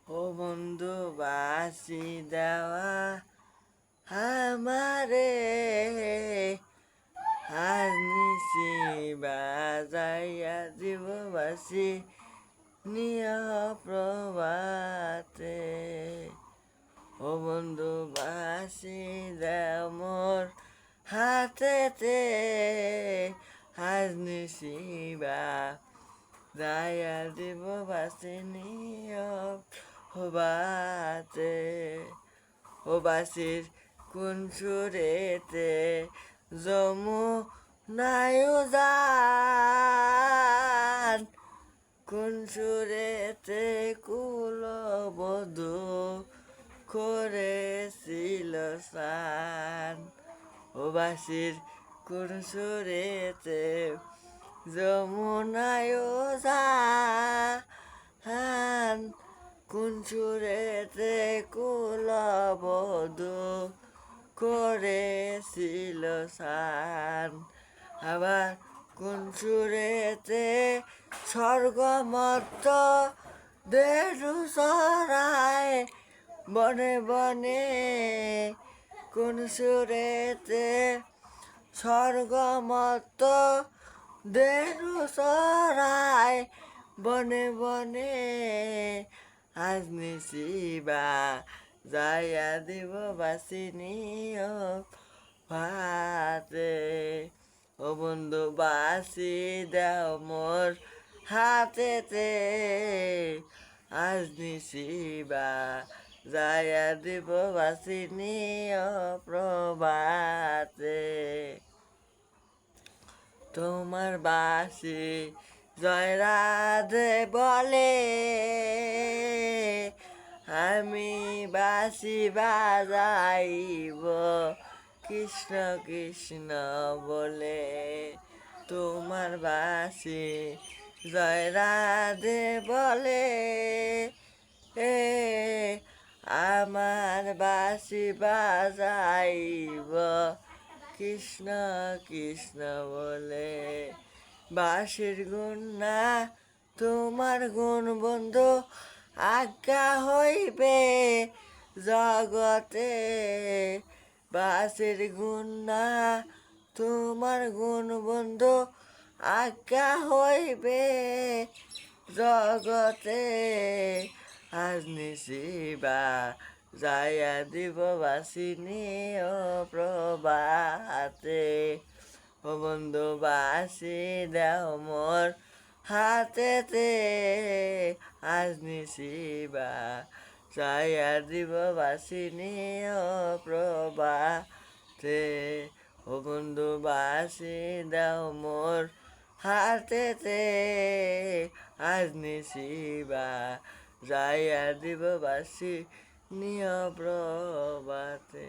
ও বন্ধু বাসি দেওয়া আমারে আজ নিশি বাজাইয়া দিব বাসি নিয়া প্রভাতে। ও বন্ধু বাসি দেও মোর হাতেতে আজ নিশি বাজাইয়া দিব বাসি নিয়া প্রভাতে। ও বাসির কোন সুরেতে যমুনায়ু যান, কোন সুরেতে কুলবধূ করেছিল স্নান। ও বাসির কোন সুরেতে যমুনায়ু যান, কোন সুরেতে কুলবধূ করেছিল স্নান। আবার কোন সুরেতে স্বর্গমত্ত দেশু চরায় বনে বনে, কোন সুরেতে স্বর্গমত্ত দেশু চরায় বনে বনে আজ নিশিবা যাইয়া দিব বাসি নিয় ভাতে। ও বন্ধু বাসি দাও মোর হাতেতে আজ নিশিবা যাইয়া দিব বাসি নিয় প্রভাতে। তোমার বাসি জয় রাধে বলে, আমি বাসি বাজাইব কৃষ্ণ কৃষ্ণ বলে। তোমার বাসি জয় রাধে বলে, আমার বাসি বাজাইব কৃষ্ণ কৃষ্ণ বলে। বাঁশির গুণ না তোমার গুণ বন্ধু আজ্ঞা হইবে জগতে। বাঁশির গুণ না তোমার গুণ বন্ধু আজ্ঞা হইবে জগতে। আজ নিশিবা যাইয়া দিব বাসি নিয় প্রভাতে। ও বন্ধু বাসি দাও মোর হাতেতে আজ নিশিবা যাইয়া দিব বাসি নিয় প্রভাতে। ও বন্ধু বাসি দাও মোর হাতেতে আজ নিশিবা যাইয়া দিব বাসি নিয় প্রভাতে।